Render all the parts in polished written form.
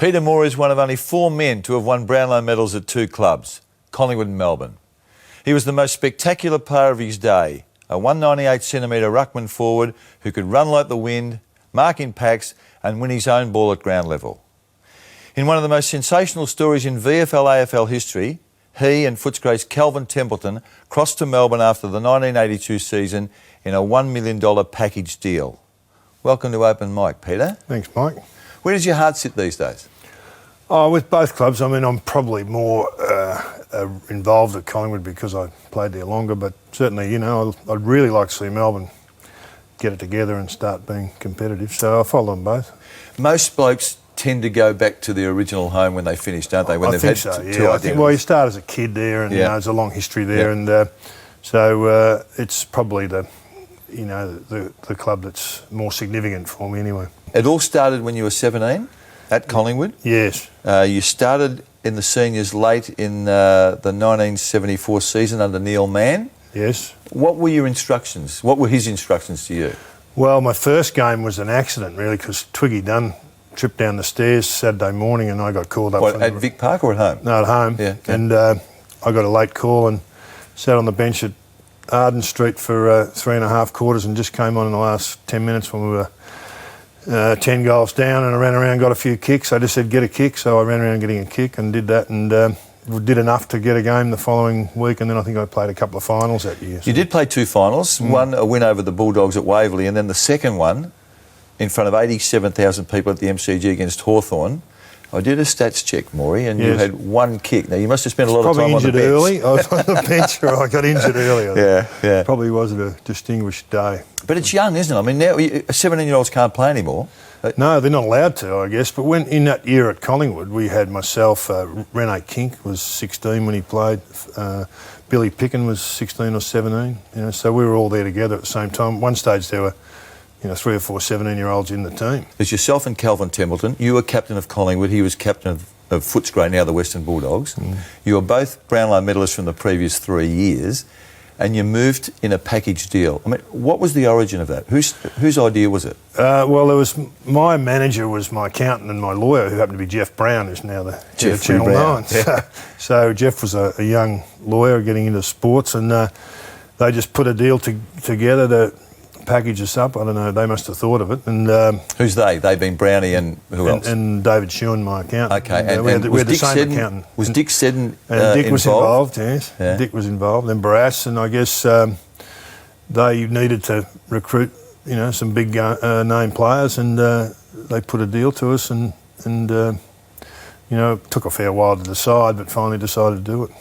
Peter Moore is one of only 4 men to have won Brownlow medals at 2 clubs, Collingwood and Melbourne. He was the most spectacular player of his day, a 198cm ruckman forward who could run like the wind, mark in packs and win his own ball at ground level. In one of the most sensational stories in VFL-AFL history, he and Footscray's Kelvin Templeton crossed to Melbourne after the 1982 season in a $1 million package deal. Welcome to Open Mic, Peter. Thanks, Mike. Where does your heart sit these days? Oh, with both clubs, I mean, I'm probably more involved at Collingwood because I played there longer, but certainly, you know, I'd really like to see Melbourne get it together and start being competitive, so I follow them both. Most blokes tend to go back to their original home when they finish, don't they? When I think so, yeah. I think, well, you start as a kid there and, you know, there's a long history there, and so it's probably the club that's more significant for me anyway. It all started when you were 17 at Collingwood? Yes. You started in the seniors late in the 1974 season under Neil Mann. Yes. What were your instructions? What were his instructions to you? Well, my first game was an accident, really, because Twiggy Dunn tripped down the stairs Saturday morning and I got called up. What, at Vic Park or at home? No, at home. Yeah. Okay. And I got a late call and sat on the bench at Arden Street for 3.5 quarters and just came on in the last 10 minutes when we were 10 goals down, and I ran around and got a few kicks. I just said, get a kick, so I ran around getting a kick and did that, and did enough to get a game the following week, and then I think I played a couple of finals that year. So. You did play 2 finals, one a win over the Bulldogs at Waverley, and then the second one in front of 87,000 people at the MCG against Hawthorn. I did a stats check, Maury, and you had 1 kick. Now, you must have spent a lot of time on the bench. Probably injured early. I was on the bench, or I got injured earlier. Yeah. Probably wasn't a distinguished day. But it's young, isn't it? I mean, now 17-year-olds can't play anymore. No, they're not allowed to, I guess. But when in that year at Collingwood, we had myself, Rene Kink was 16 when he played. Billy Picken was 16 or 17. You know, so we were all there together at the same time. One stage there were, 3 or 4 17-year-olds in the team. There's yourself and Kelvin Templeton. You were captain of Collingwood. He was captain of Footscray, now the Western Bulldogs. You were both Brownlow medalists from the previous 3 years, and you moved in a package deal. I mean, what was the origin of that? Whose idea was it? Well, it was my manager was my accountant and my lawyer, who happened to be Jeff Brown, who's now the head of Channel 9. Yeah. So Jeff was a young lawyer getting into sports, and they just put a deal together to package us up. I don't know, they must have thought of it. And who's they? They being Brownie and who else? And David Shewan, my accountant. Okay, and we had the same accountant. Was Dick Seddon Dick was involved, yes. Yeah. Dick was involved, and Barras, and I guess they needed to recruit, some big name players, and they put a deal to us, and it took a fair while to decide, but finally decided to do it.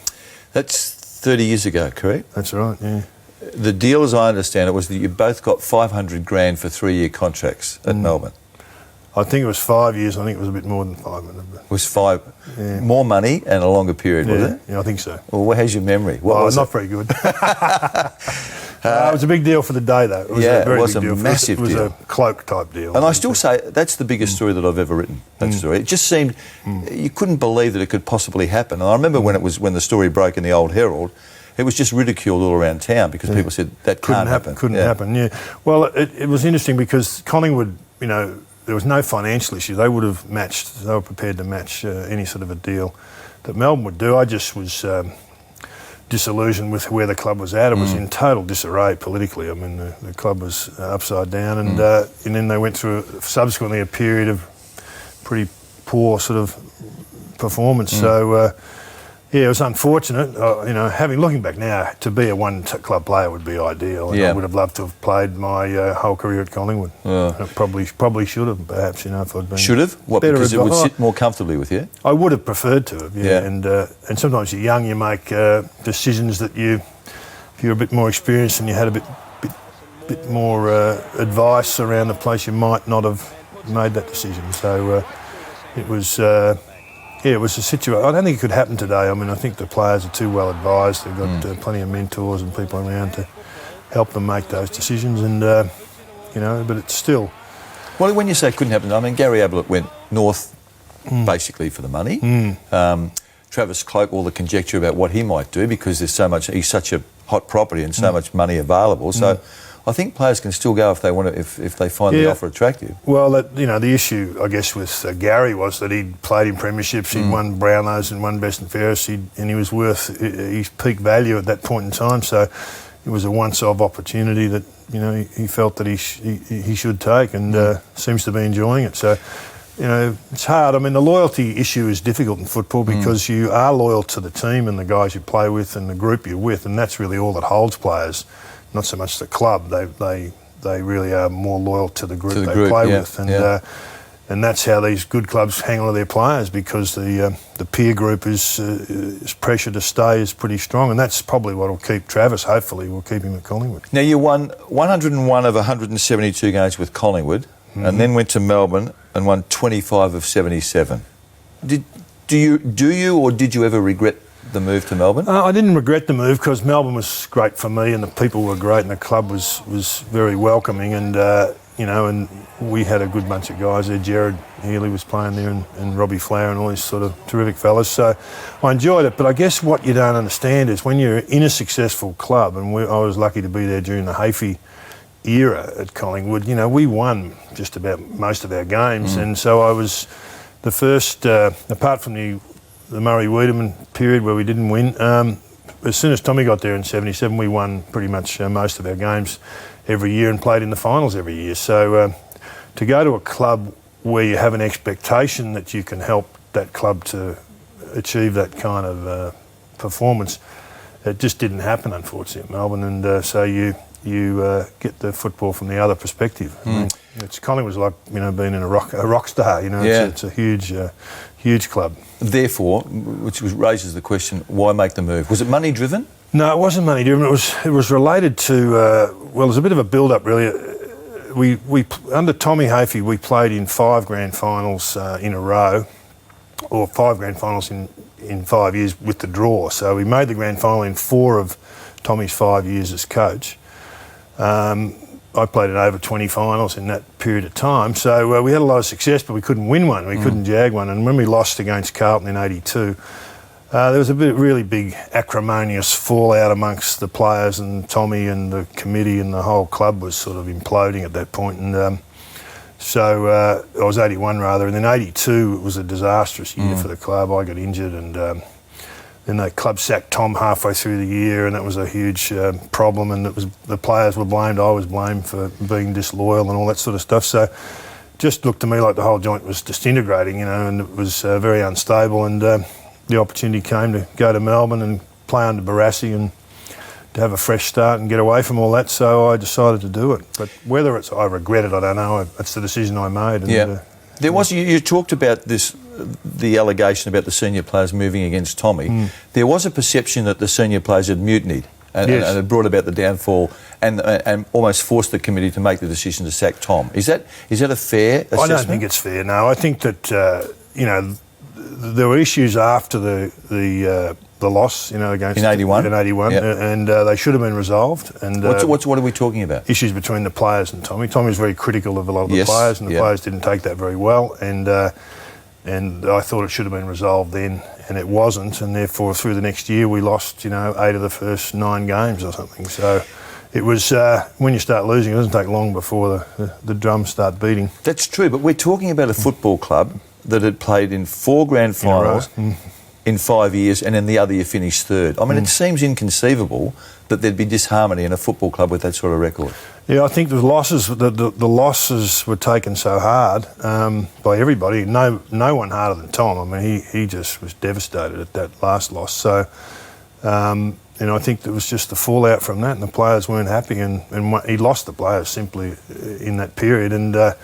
That's 30 years ago, correct? That's right, yeah. The deal, as I understand it, was that you both got $500,000 for 3-year contracts at Melbourne. I think it was 5 years. I think it was a bit more than 500. It was 5. Yeah. More money and a longer period, was it? Yeah, I think so. Well, how's your memory? What was not very good. It was a big deal for the day, though. It was a very big deal. Massive deal. It was a cloak-type deal. And I still say that's the biggest story that I've ever written, that story. It just seemed, you couldn't believe that it could possibly happen. And I remember when the story broke in the Old Herald, it was just ridiculed all around town because people said that can't happen. Couldn't happen, yeah. Well, it was interesting because Collingwood, there was no financial issue. They would have matched, they were prepared to match any sort of a deal that Melbourne would do. I just was disillusioned with where the club was at. It was in total disarray politically. I mean, the club was upside down, and then they went through subsequently a period of pretty poor sort of performance. So, yeah, it was unfortunate. Looking back now, to be a one-club player would be ideal. I would have loved to have played my whole career at Collingwood. I probably should have, perhaps, if I'd been... Should have? What, because it would sit more comfortably with you? I would have preferred to have, yeah. And sometimes you're young, you make decisions that if you're a bit more experienced and you had a bit more advice around the place, you might not have made that decision. So it was... it was a situation. I don't think it could happen today. I mean, I think the players are too well advised. They've got plenty of mentors and people around to help them make those decisions. And but it's still. Well, when you say couldn't happen, I mean Gary Ablett went north basically for the money. Travis Cloke, all the conjecture about what he might do because there's so much. He's such a hot property and so much money available. So I think players can still go if they want to, if they find the offer attractive. Well, the issue, I guess, with Gary was that he'd played in premierships, he'd won Brownlows and won Best and Fairest, and he was worth his peak value at that point in time. So it was a once-off opportunity that he felt that he should take, and seems to be enjoying it. So. It's hard. I mean, the loyalty issue is difficult in football because you are loyal to the team and the guys you play with and the group you're with, and that's really all that holds players, not so much the club. They really are more loyal to the group they play with, and that's how these good clubs hang on to their players, because the peer group is pressure to stay is pretty strong, and that's probably what will keep Travis. Hopefully, will keep him at Collingwood. Now, you won 101 of 172 games with Collingwood, and then went to Melbourne and won 25 of 77. Do you or did you ever regret the move to Melbourne? I didn't regret the move because Melbourne was great for me, and the people were great, and the club was very welcoming, and and we had a good bunch of guys there. Gerard Healy was playing there, and Robbie Flower, and all these sort of terrific fellas. So I enjoyed it. But I guess what you don't understand is when you're in a successful club, and I was lucky to be there during the Hafey era at Collingwood, we won just about most of our games, and so I was the first, apart from the Murray Wiedemann period where we didn't win. As soon as Tommy got there in '77, we won pretty much most of our games every year and played in the finals every year. So to go to a club where you have an expectation that you can help that club to achieve that kind of performance, it just didn't happen, unfortunately, at Melbourne, and so you get the football from the other perspective. I mean, Collingwood's like being in a rock star. It's a huge club. Therefore, which raises the question: why make the move? Was it money driven? No, it wasn't money driven. It was related to there's a bit of a build up really. We under Tommy Hafey we played in 5 grand finals in a row, or 5 grand finals in 5 years with the draw. So we made the grand final in 4 of Tommy's 5 years as coach. I played in over 20 finals in that period of time, so we had a lot of success, but we couldn't win one. We couldn't jag one, and when we lost against Carlton in '82, there was a really big acrimonious fallout amongst the players, and Tommy and the committee and the whole club was sort of imploding at that point. And so I was 81 rather, and then '82 it was a disastrous year for the club. I got injured, and then the club sacked Tom halfway through the year, and that was a huge problem, and the players were blamed. I was blamed for being disloyal and all that sort of stuff. So just looked to me like the whole joint was disintegrating, and it was very unstable, and the opportunity came to go to Melbourne and play under Barassi and to have a fresh start and get away from all that, so I decided to do it. But whether I regret it, I don't know. It's the decision I made. And, there was, you talked about this, the allegation about the senior players moving against Tommy. There was a perception that the senior players had mutinied and had brought about the downfall and almost forced the committee to make the decision to sack Tom. Is that a fair assessment? I don't think it's fair, no. I think that, there were issues after the loss, against in '81, and they should have been resolved. And what are we talking about? Issues between the players and Tommy. Tommy was very critical of a lot of the players, and the players didn't take that very well. And I thought it should have been resolved then, and it wasn't. And therefore, through the next year, we lost 8 of the first 9 games or something. So it was when you start losing, it doesn't take long before the drums start beating. That's true, but we're talking about a football club that had played in 4 grand finals in 5 years, and in the other year finished 3rd. I mean, it seems inconceivable that there'd be disharmony in a football club with that sort of record. Yeah, I think the losses losses were taken so hard by everybody. No one harder than Tom. I mean, he just was devastated at that last loss. So, I think there was just the fallout from that, and the players weren't happy, and he lost the players simply in that period, and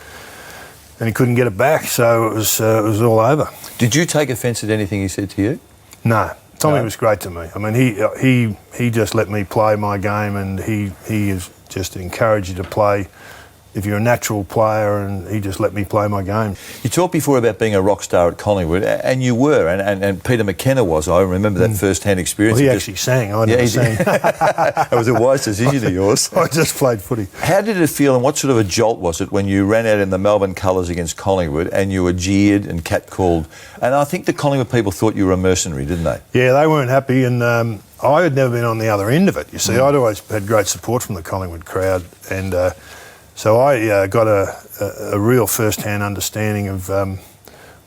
he couldn't get it back. So it was all over. Did you take offence at anything he said to you? No. Tommy was great to me. I mean, he just let me play my game, and he is just encouraged you to play if you're a natural player, and he just let me play my game. You talked before about being a rock star at Collingwood, and you were, and Peter McKenna was. I remember that first-hand experience. Well, he actually sang. I never sang. That was a wise decision of yours. I just played footy. How did it feel, and what sort of a jolt was it when you ran out in the Melbourne colours against Collingwood and you were jeered and catcalled? And I think the Collingwood people thought you were a mercenary, didn't they? Yeah, they weren't happy, and I had never been on the other end of it. You see, I'd always had great support from the Collingwood crowd, and so I got a real first-hand understanding of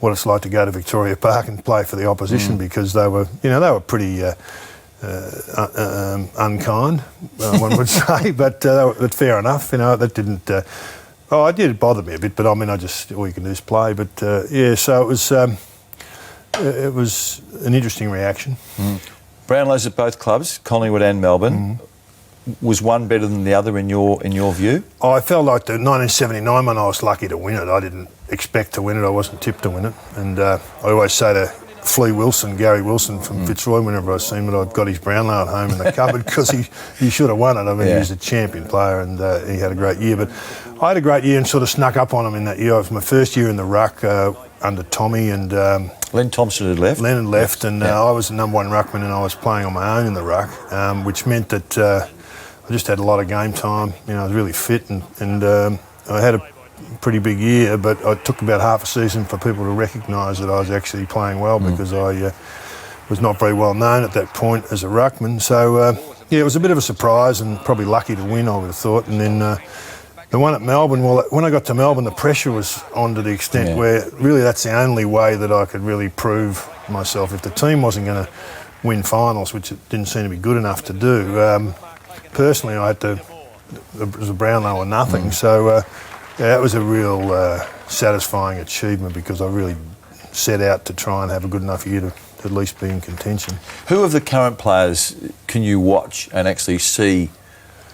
what it's like to go to Victoria Park and play for the opposition, because they were pretty unkind, one would say, but fair enough. That didn't. It did bother me a bit, but I mean, all you can do is play. But so it was an interesting reaction. Brownlows at both clubs, Collingwood and Melbourne. Was one better than the other in your view? I felt like the 1979 one, I was lucky to win it. I didn't expect to win it. I wasn't tipped to win it. And I always say to Gary Wilson from Fitzroy, whenever I see him, that I'd got his Brownlow at home in the cupboard, because he should have won it. I mean, he was a champion player, and he had a great year. But I had a great year and sort of snuck up on him in that year. It was my first year in the ruck under Tommy, and Len Thompson had left. Len had left, and I was the number one ruckman, and I was playing on my own in the ruck, which meant that I just had a lot of game time. I was really fit, and I had a pretty big year, but it took about half a season for people to recognise that I was actually playing well, because I was not very well known at that point as a ruckman. So, it was a bit of a surprise, and probably lucky to win, I would have thought. And then the one at Melbourne, well, when I got to Melbourne, the pressure was on to the extent where really that's the only way that I could really prove myself. If the team wasn't going to win finals, which it didn't seem to be good enough to do, personally I had to, it was a Brownlow or nothing. So that was a real satisfying achievement, because I really set out to try and have a good enough year to at least be in contention. Who of the current players can you watch and actually see,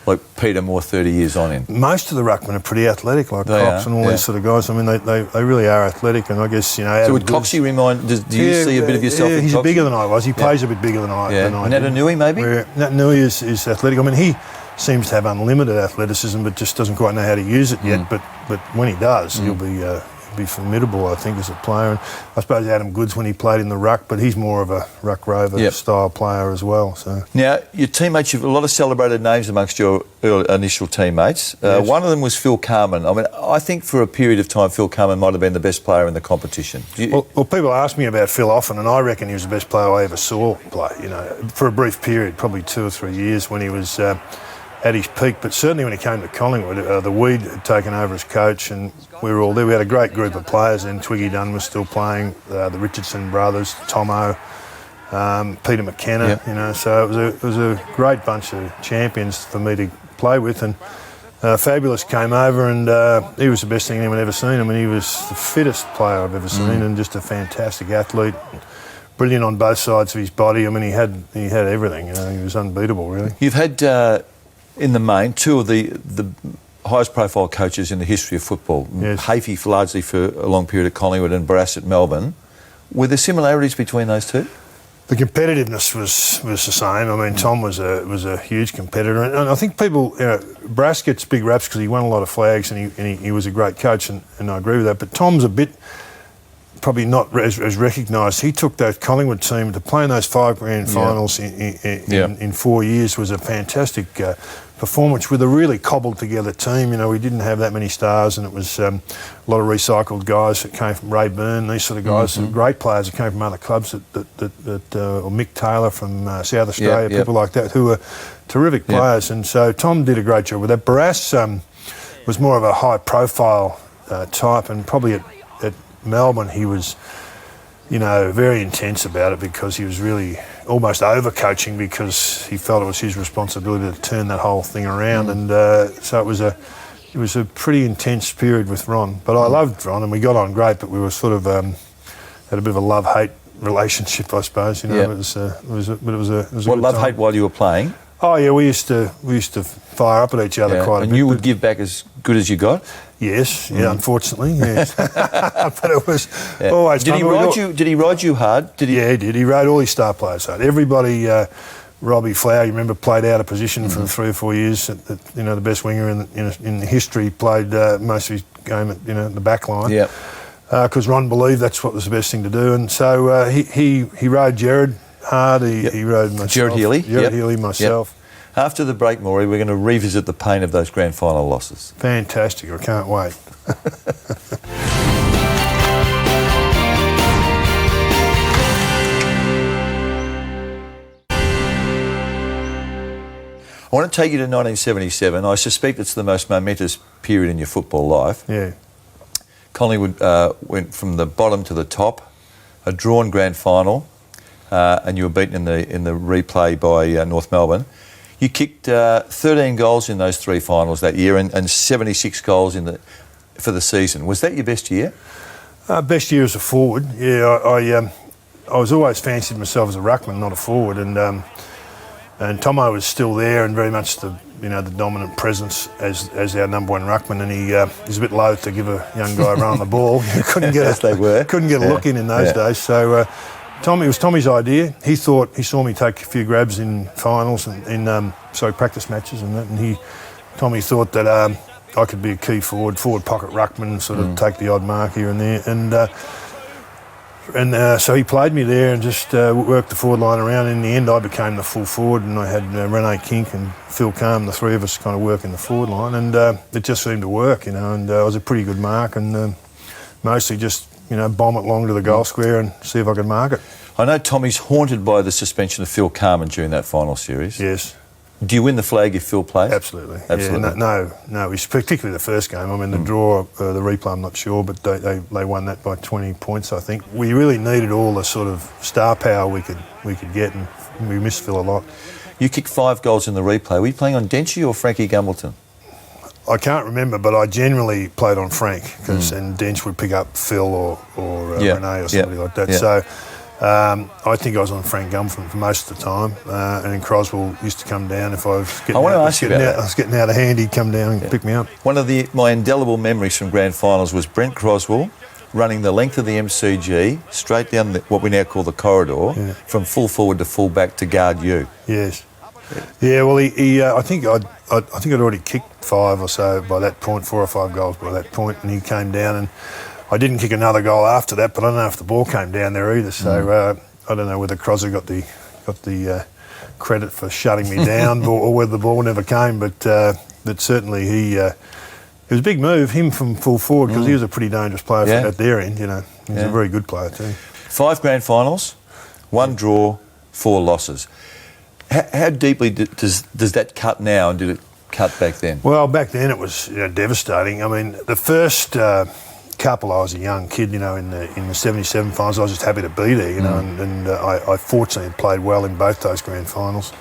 like Peter Moore 30 years on in? Most of the ruckmen are pretty athletic, like They Cox are, and all these sort of guys. I mean, they really are athletic, and I guess, So would Coxie remind, do you see a bit of yourself in he's Coxie? bigger than I was. He plays a bit bigger than I did. Natanui maybe? Natanui is athletic. I mean, he seems to have unlimited athleticism, but just doesn't quite know how to use it yet. But when he does, he'll be formidable, I think, as a player. And I suppose Adam Goods when he played in the ruck, but he's more of a ruck rover style player as well. So now your teammates, you've a lot of celebrated names amongst your initial teammates. Yes. One of them was Phil Carman. I mean, I think for a period of time Phil Carman might have been the best player in the competition. Well, people ask me about Phil often, and I reckon he was the best player I ever saw play. For a brief period, probably 2 or 3 years when he was at his peak, but certainly when he came to Collingwood, the Weed had taken over as coach, and we were all there. We had a great group of players, and Twiggy Dunn was still playing, the Richardson brothers, Tomo, Peter McKenna, so it was a great bunch of champions for me to play with. And Fabulous came over, and he was the best thing anyone ever seen. I mean, he was the fittest player I've ever seen, and just a fantastic athlete. Brilliant on both sides of his body. I mean, he had everything. He was unbeatable, really. You've had, in the main, two of the highest profile coaches in the history of football. Yes. Hafey largely for a long period at Collingwood, and Barrass at Melbourne. Were there similarities between those two? The competitiveness was the same. I mean, Tom was a huge competitor, and I think people, Barrass gets big raps because he won a lot of flags, and he was a great coach, and I agree with that. But Tom's a bit probably not as recognised. He took that Collingwood team to play in those 5 grand finals in 4 years. Was a fantastic performance with a really cobbled together team. We didn't have that many stars, and it was a lot of recycled guys that came from Ray Byrne, these sort of guys, some great players that came from other clubs, or Mick Taylor from South Australia, people like that, who were terrific players. And so Tom did a great job with that. Barrass was more of a high profile type, and probably at Melbourne he was very intense about it, because he was really almost over-coaching, because he felt it was his responsibility to turn that whole thing around. And so it was a pretty intense period with Ron. But I loved Ron, and we got on great, but we were sort of had a bit of a love-hate relationship, I suppose. It was a What, love-hate while you were playing? Oh yeah, we used to fire up at each other quite a bit. And you would give back as good as you got? Yes, unfortunately, yes. But it was always Did fun. Did he ride you hard? Yeah, he did. He rode all his star players hard. Everybody, Robbie Flower, you remember, played out of position for 3 or 4 years. The best winger in history, played most of his game at the back line. Yeah. Because Ron believed that's what was the best thing to do, and so he rode Gerard hard. He rode myself. Gerard Healy. Healy, myself. After the break, Maury, we're going to revisit the pain of those grand final losses. Fantastic. I can't wait. I want to take you to 1977. I suspect it's the most momentous period in your football life. Yeah. Collingwood went from the bottom to the top, a drawn grand final, and you were beaten in the replay by North Melbourne. You kicked 13 goals in those 3 finals that year and 76 goals for the season. Was that your best year? Best year as a forward. Yeah, I was always fancied myself as a ruckman, not a forward, and Tomo was still there and very much the dominant presence as our number 1 ruckman, and he's a bit loath to give a young guy a run on the ball. Couldn't get a look in those days. So it was Tommy's idea. He saw me take a few grabs in finals and in practice matches and that, and Tommy thought that I could be a key forward pocket ruckman, sort of take the odd mark here and there, and so he played me there and just worked the forward line around. In the end, I became the full forward, and I had Rene Kink and Phil Calm, the 3 of us kind of working the forward line, and it just seemed to work, and I was a pretty good mark, and mostly just bomb it long to the goal square and see if I could mark it. I know Tommy's haunted by the suspension of Phil Carman during that final series. Yes. Do you win the flag if Phil plays? Absolutely. Absolutely. Yeah, no, particularly the first game. I mean, the draw, the replay, I'm not sure, but they won that by 20 points, I think. We really needed all the sort of star power we could get, and we missed Phil a lot. You kicked 5 goals in the replay. Were you playing on Dentchy or Frankie Gumbleton? I can't remember, but I generally played on Frank, and Dench would pick up Phil or Rene or somebody like that. Yeah. So I think I was on Frank Gumbleton for most of the time, and then Croswell used to come down if I was getting out of hand. He'd come down and pick me up. One of my indelible memories from grand finals was Brent Croswell running the length of the MCG straight down what we now call the corridor, from full forward to full back to guard you. Yes. Yeah, well, I think I'd already kicked 5 or so by that point, 4 or 5 goals by that point, and he came down, and I didn't kick another goal after that, but I don't know if the ball came down there either. So I don't know whether Crosby got the credit for shutting me down or whether the ball never came, but certainly it was a big move, him from full forward, because he was a pretty dangerous player at their end. He was a very good player too. 5 grand finals, 1 draw, 4 losses. How deeply does that cut now, and did it cut back then? Well, back then it was devastating. I mean, the first couple, I was a young kid, in the 77 finals. I was just happy to be there, and I fortunately played well in both those grand finals.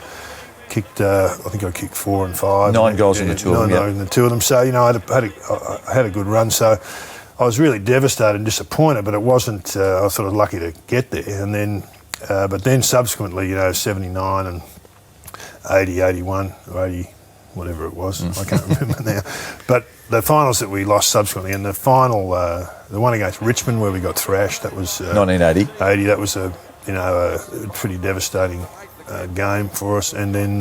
I think I kicked 4 and 5. 9 goals in the 2 of them. 9 in the 2 of them. So, I had a good run. So I was really devastated and disappointed, but it wasn't. I was sort of lucky to get there, and then. But then subsequently, 79 and 80, 81, or 80, whatever it was, I can't remember now. But the finals that we lost subsequently, and the final, the one against Richmond where we got thrashed, that was 1980. 80. That was a pretty devastating game for us, and then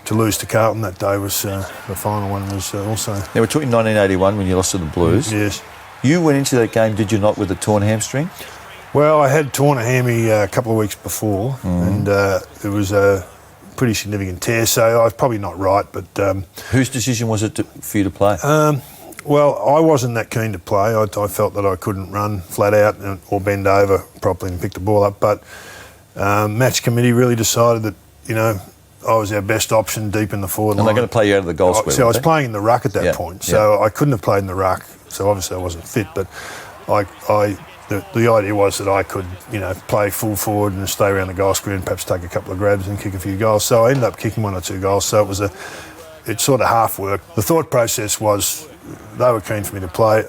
to lose to Carlton that day was the final one was also. Now we're talking 1981 when you lost to the Blues. Yes. You went into that game, did you not, with a torn hamstring? Well, I had torn a hammy a couple of weeks before, and it was a pretty significant tear, so I was probably not right. But whose decision was it for you to play? Well, I wasn't that keen to play. I felt that I couldn't run flat out or bend over properly and pick the ball up. But match committee really decided that I was our best option deep in the forward line. And they're going to play you out of the goal square. So I was playing in the ruck at that point, so I couldn't have played in the ruck. So obviously I wasn't fit, but The idea was that I could, play full forward and stay around the goal square and perhaps take a couple of grabs and kick a few goals. So I ended up kicking 1 or 2 goals. So it sort of half worked. The thought process was they were keen for me to play.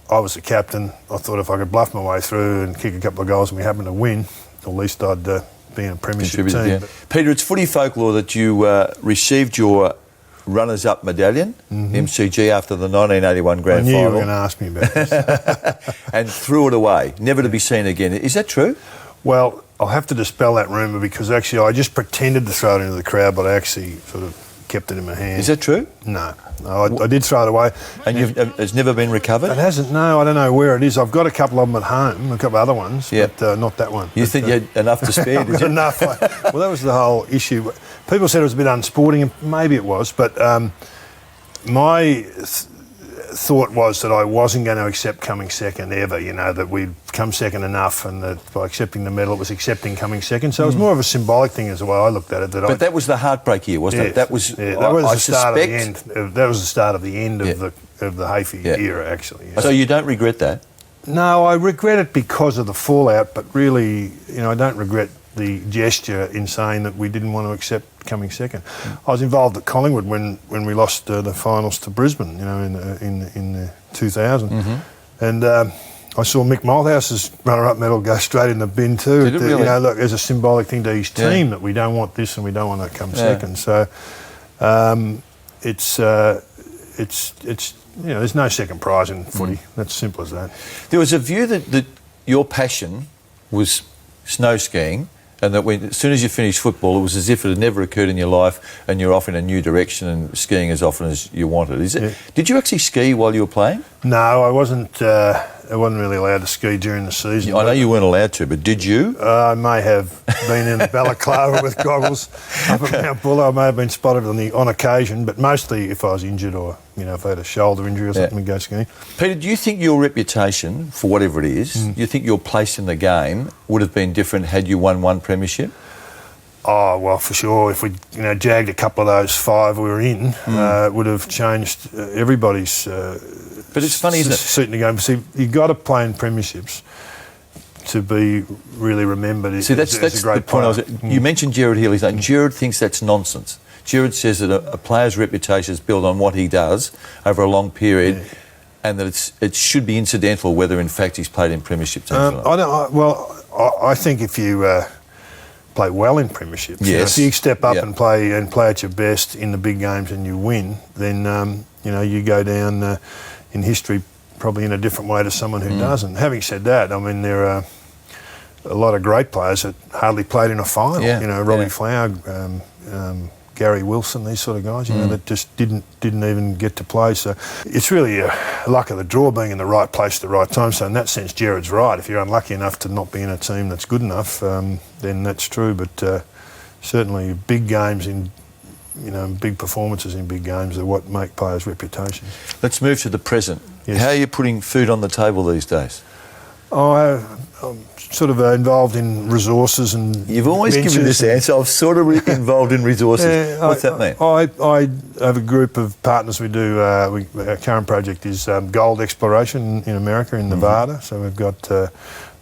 I was the captain. I thought if I could bluff my way through and kick a couple of goals and we happened to win, at least I'd be in a premiership team. Yeah. Peter, it's footy folklore that you received your runners-up medallion, MCG, after the 1981 grand final. I knew you were going to ask me about this. And threw it away, never to be seen again. Is that true? Well, I'll have to dispel that rumour because actually I just pretended to throw it into the crowd, but I actually sort of kept it in my hand. Is that true? No, I did throw it away. And it's never been recovered? It hasn't, no. I don't know where it is. I've got a couple of them at home, a couple of other ones, but not that one. You think you had enough to spare, did you? Enough. Well, that was the whole issue. People said it was a bit unsporting, and maybe it was, but thought was that I wasn't going to accept coming second ever, you know, that we'd come second enough, and that by accepting the medal it was accepting coming second. So it was more of a symbolic thing as the way I looked at it. But that was the heartbreak year, wasn't it? That was, that was I the start suspect... of the end. That was the start of the end of the Hafey era, actually. Yeah. So you don't regret that? No, I regret it because of the fallout, but really, you know, I don't regret the gesture in saying that we didn't want to accept coming second. I was involved at Collingwood when we lost the finals to Brisbane, you know, in 2000, and I saw Mick Malthouse's runner-up medal go straight in the bin too. Did it really? You know, look, as a symbolic thing to his team that we don't want this and we don't want to come second. So it's you know, there's no second prize in footy. That's simple as that. There was a view that your passion was snow skiing, and that as soon as you finished football, it was as if it had never occurred in your life, and you're off in a new direction and skiing as often as you wanted. Did you actually ski while you were playing? No, I wasn't. I wasn't really allowed to ski during the season. I know you weren't allowed to, but did you? I may have been in balaclava with goggles up at Mount Buller. I may have been spotted on occasion, but mostly if I was injured or, you know, if I had a shoulder injury or something, we'd go skiing. Peter, do you think your reputation, for whatever it is, do you think your place in the game would have been different had you won one premiership? Oh, well, for sure. If we, you know, jagged a couple of those 5 we were in, it would have changed everybody's but it's funny, isn't it? seat in the game. See, you've got to play in premierships to be really remembered. See, that's a great the point. You mentioned Gerard Healy's name. Gerard thinks that's nonsense. Gerard says that a player's reputation is built on what he does over a long period, and that it should be incidental whether in fact he's played in premiership teams or not. I think if you play well in premierships, you know, if you step up and play at your best in the big games and you win, then you know, you go down in history probably in a different way to someone who doesn't. Having said that, I mean, there are a lot of great players that hardly played in a final. You know, Robbie Flower, Gary Wilson, these sort of guys, you know, that just didn't even get to play. So it's really a luck of the draw being in the right place at the right time. So in that sense, Gerard's right. If you're unlucky enough to not be in a team that's good enough, then that's true. But certainly big games you know, big performances in big games are what make players' reputations. Let's move to the present. Yes. How are you putting food on the table these days? I'm sort of involved in resources and You've always given this answer. I'm sort of involved in resources. What's that mean? I have a group of partners. We do. Our current project is gold exploration in America, in Nevada. So we've got a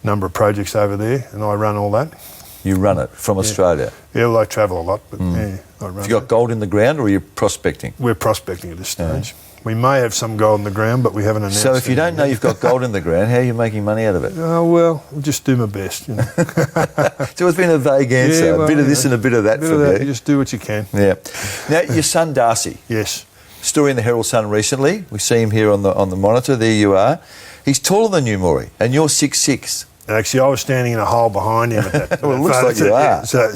number of projects over there, and I run all that. You run it from Australia? Yeah, well, I travel a lot, but I run Have you got gold in the ground, or are you prospecting? We're prospecting at this stage. We may have some gold in the ground, but we haven't announced. So if you don't know you've got gold in the ground, how are you making money out of it? Oh, well, I'll just do my best, you know. So it's been a vague answer, a bit of this and a bit of that for me. You just do what you can. Yeah. Now, your son Darcy. Yes. Story in the Herald Sun recently. We see him here on the monitor. There you are. He's taller than you, Maury, and you're 6'6". Actually, I was standing in a hole behind him at that. Well, it looks like you are. So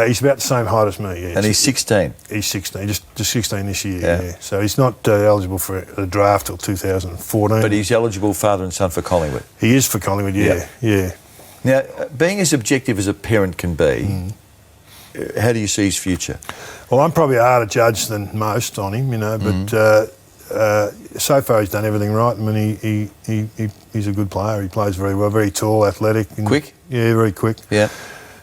he's about the same height as me. Yeah. And he's 16. He's 16, just 16 this year. Yeah. So he's not eligible for a draft till 2014. But he's eligible father and son for Collingwood. He is for Collingwood. Yeah. Now, being as objective as a parent can be, how do you see his future? Well, I'm probably a harder judge than most on him, you know, but so far he's done everything right. I mean, he's a good player. He plays very well, very tall, athletic. And, quick? Yeah, very quick. Yeah.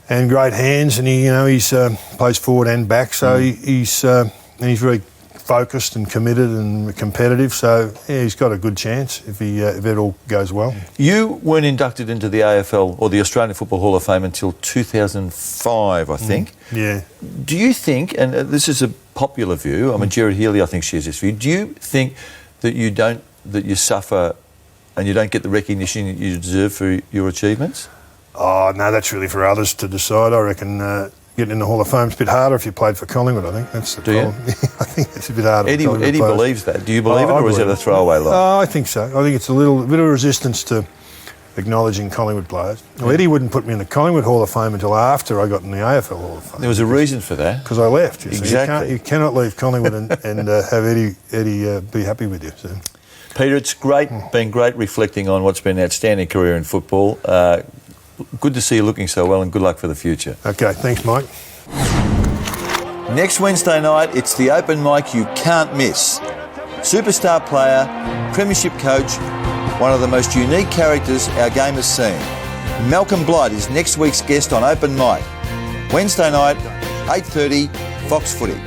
And great hands, and he's plays forward and back, so he's very focused and committed and competitive. So yeah, he's got a good chance if it all goes well. You weren't inducted into the AFL or the Australian Football Hall of Fame until 2005, I think. Yeah. Do you think, and this is a popular view, I mean, Gerard Healy, I think, shares this view. Do you think that you suffer and you don't get the recognition that you deserve for your achievements? Oh, no, that's really for others to decide. I reckon getting in the Hall of Fame's a bit harder if you played for Collingwood, I think. That's the problem. I think it's a bit harder. Eddie believes that. Do you believe it, or is it a throwaway line? I think so. I think it's a bit of resistance to acknowledging Collingwood players. Well, Eddie wouldn't put me in the Collingwood Hall of Fame until after I got in the AFL Hall of Fame. There was a reason for that. Because I left. Exactly. You cannot leave Collingwood and have Eddie be happy with you. So. Peter, it's been great reflecting on what's been an outstanding career in football. Good to see you looking so well, and good luck for the future. Okay, thanks, Mike. Next Wednesday night, it's the open mic you can't miss. Superstar player, premiership coach, one of the most unique characters our game has seen. Malcolm Blight is next week's guest on Open Mic. Wednesday night, 8:30, Fox Footy.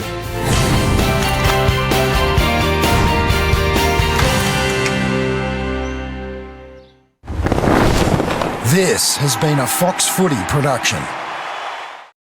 This has been a Fox Footy production.